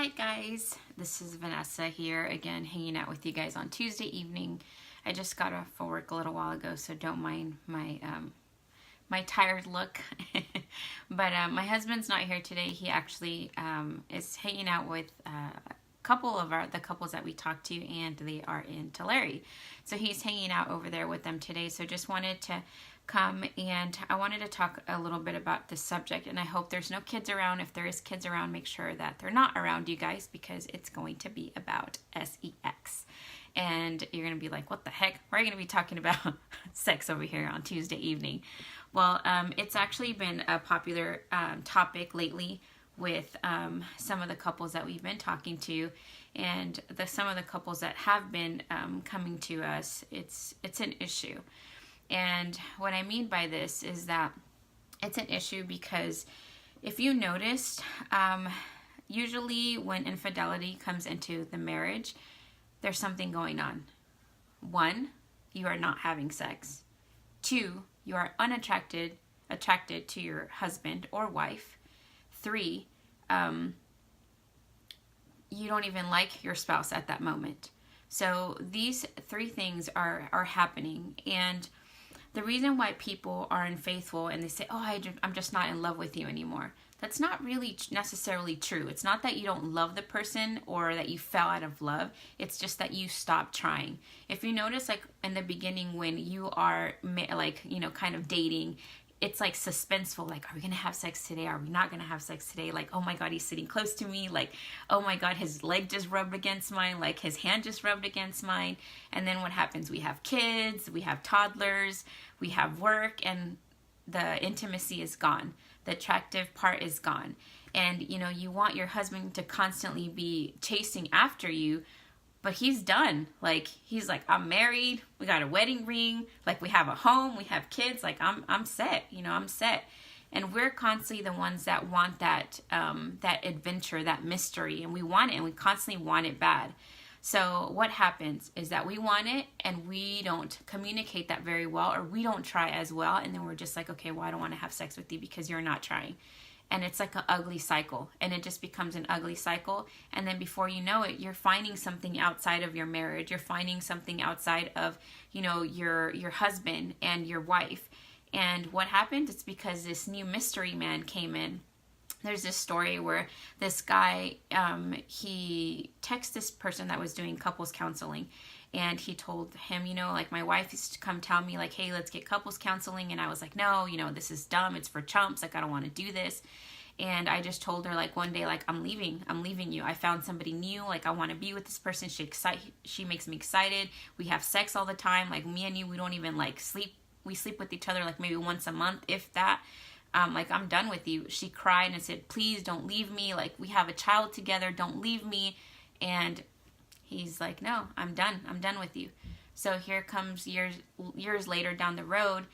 Hi guys, this is Vanessa here again, hanging out with you guys on Tuesday evening. I just got off of work a little while ago, so don't mind my my tired look. But my husband's not here today. He actually is hanging out with a couple of the couples that we talked to, and they are in Tulare. So he's hanging out over there with them today. So just wanted to come, and I wanted to talk a little bit about this subject, and I hope there's no kids around. If there is kids around, make sure that they're not around you guys, because it's going to be about sex. And you're going to be like, what the heck? We're going to be talking about sex over here on Tuesday evening. Well, it's actually been a popular topic lately with some of the couples that we've been talking to, and some of the couples that have been coming to us. It's an issue. And what I mean by this is that it's an issue because if you noticed, usually when infidelity comes into the marriage, there's something going on. 1, you are not having sex. 2, you are attracted to your husband or wife. 3, you don't even like your spouse at that moment. So these 3 things are happening, and the reason why people are unfaithful and they say, oh, I'm just not in love with you anymore, that's not really necessarily true. It's not that you don't love the person or that you fell out of love. It's just that you stopped trying. If you notice, like in the beginning when you are kind of dating, it's like suspenseful, like, are we going to have sex today? Are we not going to have sex today? Like, oh my God, he's sitting close to me. Like, oh my God, his leg just rubbed against mine. Like, his hand just rubbed against mine. And then what happens? We have kids, we have toddlers, we have work, and the intimacy is gone. The attractive part is gone. And, you want your husband to constantly be chasing after you, but he's done. Like, he's like, I'm married, we got a wedding ring, like we have a home, we have kids, like I'm set, I'm set. And we're constantly the ones that want that adventure, that mystery, and we want it, and we constantly want it bad. So what happens is that we want it and we don't communicate that very well, or we don't try as well, and then we're just like, okay, well, I don't want to have sex with you because you're not trying. And it's like an ugly cycle, and it just becomes an ugly cycle. And then before you know it, you're finding something outside of your marriage. You're finding something outside of, your husband and your wife. And what happened? It's because this new mystery man came in. There's this story where this guy, he texted this person that was doing couples counseling, and he told him, like, my wife used to come tell me, like, hey, let's get couples counseling. And I was like, no, this is dumb. It's for chumps. Like, I don't want to do this. And I just told her, like, one day, like, I'm leaving you. I found somebody new. Like, I want to be with this person. She makes me excited. We have sex all the time. Like, me and you, we don't even, like, sleep. We sleep with each other, like, maybe once a month, if that. Like, I'm done with you. She cried and said, please don't leave me. Like, we have a child together. Don't leave me. And he's like, no, I'm done. I'm done with you. So here comes years later down the road,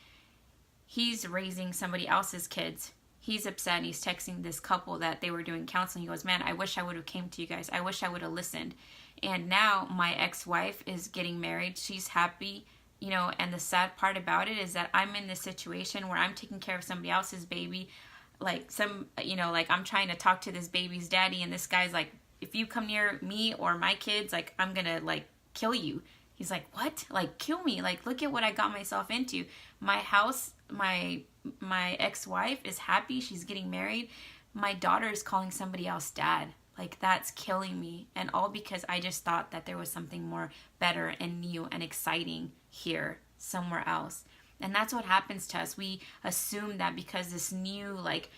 he's raising somebody else's kids. He's upset, and he's texting this couple that they were doing counseling. He goes, man, I wish I would have came to you guys. I wish I would have listened. And now my ex-wife is getting married. She's happy. And the sad part about it is that I'm in this situation where I'm taking care of somebody else's baby. Like like I'm trying to talk to this baby's daddy, and this guy's like, if you come near me or my kids, like, I'm gonna, like, kill you. He's like, what? Like, kill me? Like, look at what I got myself into. My house, my ex-wife is happy. She's getting married. My daughter is calling somebody else dad. Like, that's killing me. And all because I just thought that there was something more better and new and exciting here somewhere else. And that's what happens to us. We assume that because this new, like,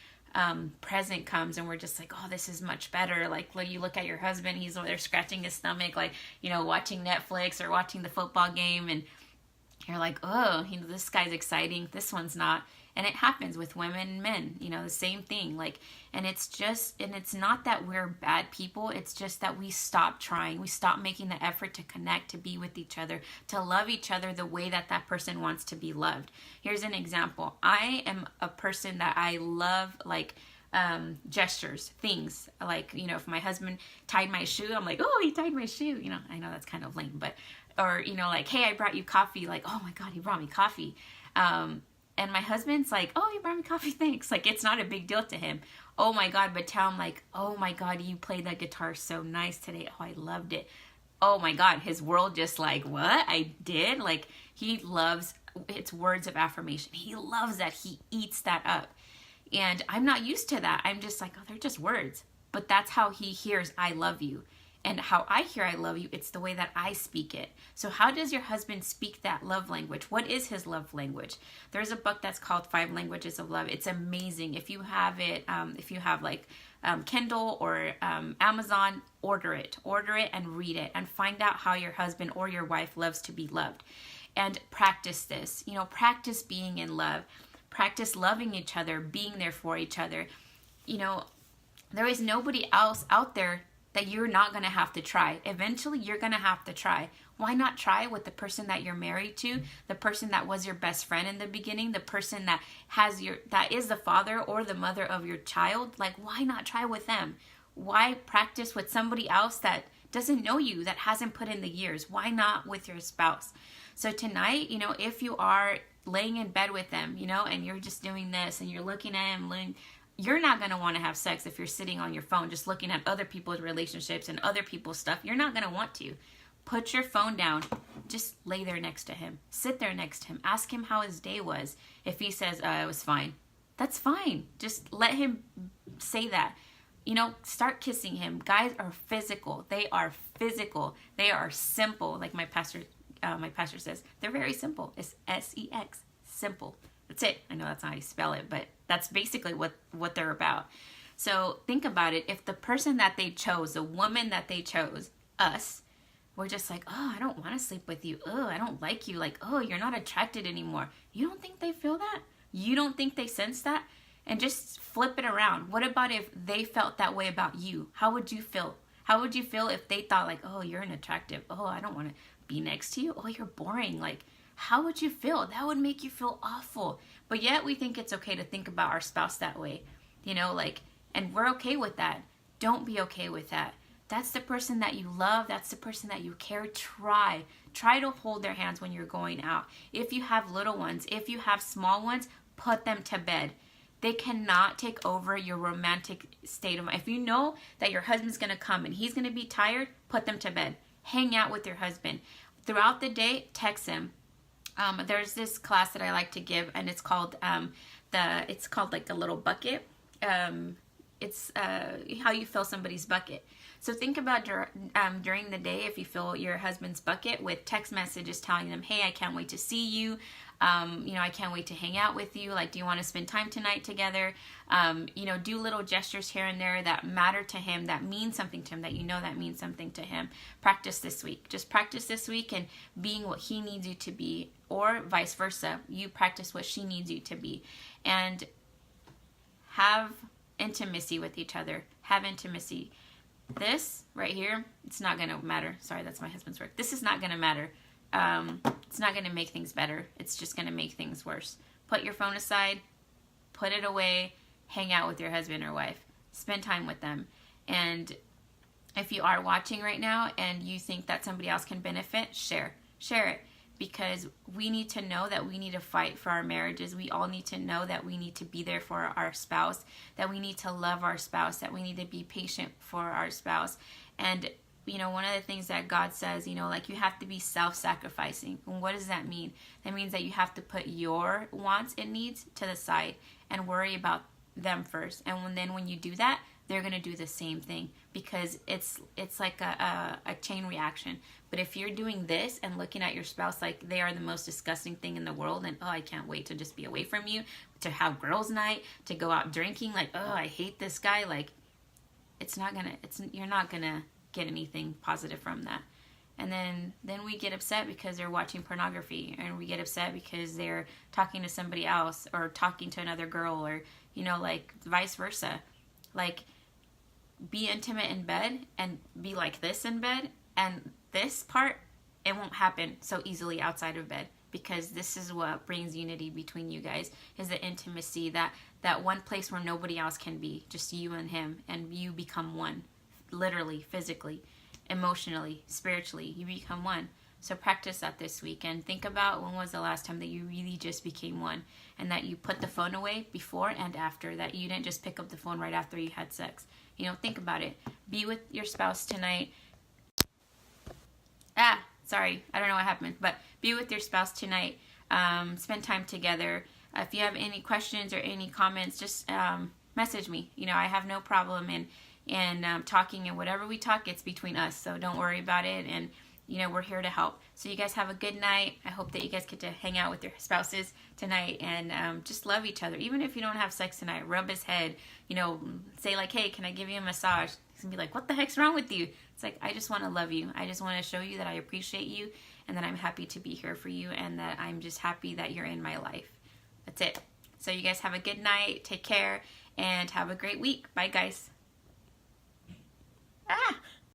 present comes, and we're just like, oh, this is much better. Like, when you look at your husband, he's over there scratching his stomach, like, watching Netflix or watching the football game, and you're like, oh, this guy's exciting, this one's not. And it happens with women and men, the same thing. Like, and it's not that we're bad people. It's just that we stop trying. We stop making the effort to connect, to be with each other, to love each other the way that person wants to be loved. Here's an example. I am a person that I love, like, gestures, things. Like, if my husband tied my shoe, I'm like, oh, he tied my shoe. I know that's kind of lame, but, or, like, hey, I brought you coffee. Like, oh my God, he brought me coffee. And my husband's like, oh, you brought me coffee, thanks. Like, it's not a big deal to him. oh my God, but tell him like, oh my God, you played that guitar so nice today. Oh, I loved it. Oh my God, his world just like, what? I did? Like, he loves, it's words of affirmation. He loves that. He eats that up. And I'm not used to that. I'm just like, oh, they're just words. But that's how he hears I love you. And how I hear I love you, it's the way that I speak it. So how does your husband speak that love language? What is his love language? There's a book that's called 5 Languages of Love. It's amazing. If you have it, if you have like Kindle or Amazon, order it and read it and find out how your husband or your wife loves to be loved. And practice this. Practice being in love. Practice loving each other, being there for each other. There is nobody else out there that you're not going to have to try. Eventually, you're going to have to try. Why not try with the person that you're married to, the person that was your best friend in the beginning, the person that that is the father or the mother of your child? Like, why not try with them? Why practice with somebody else that doesn't know you, that hasn't put in the years? Why not with your spouse? So tonight, if you are laying in bed with them, and you're just doing this and you're looking at him, you're not going to want to have sex if you're sitting on your phone just looking at other people's relationships and other people's stuff. You're not going to want to. Put your phone down. Just lay there next to him. Sit there next to him. Ask him how his day was. If he says, it was fine, that's fine. Just let him say that. Start kissing him. Guys are physical. They are physical. They are simple. Like my pastor says, they're very simple. It's S-E-X, simple. That's it. I know that's not how you spell it, but that's basically what they're about. So think about it. If the person that they chose, the woman that they chose, us, we're just like, oh, I don't want to sleep with you. Oh, I don't like you. Like, oh, you're not attracted anymore. You don't think they feel that? You don't think they sense that? And just flip it around. What about if they felt that way about you? How would you feel? How would you feel if they thought like, oh, you're unattractive. Oh, I don't want to be next to you. Oh, you're boring. Like, how would you feel? That would make you feel awful. But yet we think it's okay to think about our spouse that way, and we're okay with that. Don't be okay with that. That's the person that you love. That's the person that you care. Try to hold their hands when you're going out. If you have little ones, if you have small ones, put them to bed. They cannot take over your romantic state of mind. If you know that your husband's going to come and he's going to be tired, put them to bed. Hang out with your husband. Throughout the day, text him. There's this class that I like to give, and it's called it's called like a little bucket. It's how you fill somebody's bucket. So think about during the day, if you fill your husband's bucket with text messages telling them, hey, I can't wait to see you. I can't wait to hang out with you. Like, do you want to spend time tonight together? Do little gestures here and there that matter to him, that mean something to him, that means something to him. Practice this week. Just practice this week and being what he needs you to be, or vice versa. You practice what she needs you to be. And have intimacy with each other. Have intimacy. This right here, it's not going to matter. Sorry, that's my husband's work. This is not going to matter. It's not going to make things better. It's just going to make things worse. Put your phone aside, put it away, hang out with your husband or wife, spend time with them. And if you are watching right now and you think that somebody else can benefit, share it, because we need to know that we need to fight for our marriages. We all need to know that we need to be there for our spouse, that we need to love our spouse, that we need to be patient for our spouse. And one of the things that God says, you have to be self-sacrificing. And what does that mean? That means that you have to put your wants and needs to the side and worry about them first. And then when you do that, they're going to do the same thing, because it's like a chain reaction. But if you're doing this and looking at your spouse like they are the most disgusting thing in the world, and, oh, I can't wait to just be away from you, to have girls' night, to go out drinking, like, oh, I hate this guy, like, you're not going to get anything positive from that. And then we get upset because they're watching pornography, and we get upset because they're talking to somebody else or talking to another girl, or vice versa. Like, be intimate in bed and be like this in bed, and this part, it won't happen so easily outside of bed, because this is what brings unity between you guys, is the intimacy, that one place where nobody else can be, just you and him, and you become one. Literally, physically, emotionally, spiritually, you become one. So practice that this week and think about when was the last time that you really just became one, and that you put the phone away before and after, that you didn't just pick up the phone right after you had sex. You know, think about it. Be with your spouse tonight. Sorry, I don't know what happened, but be with your spouse tonight. Spend time together. If you have any questions or any comments, just message me. You know, I have no problem in talking, and whatever we talk, it's between us. So don't worry about it, and you know, we're here to help. So you guys have a good night. I hope that you guys get to hang out with your spouses tonight and just love each other. Even if you don't have sex tonight, rub his head. You know, say like, hey, can I give you a massage? He's gonna be like, what the heck's wrong with you? It's like, I just want to love you. I just want to show you that I appreciate you and that I'm happy to be here for you and that I'm just happy that you're in my life. That's it. So you guys have a good night. Take care and have a great week. Bye, guys.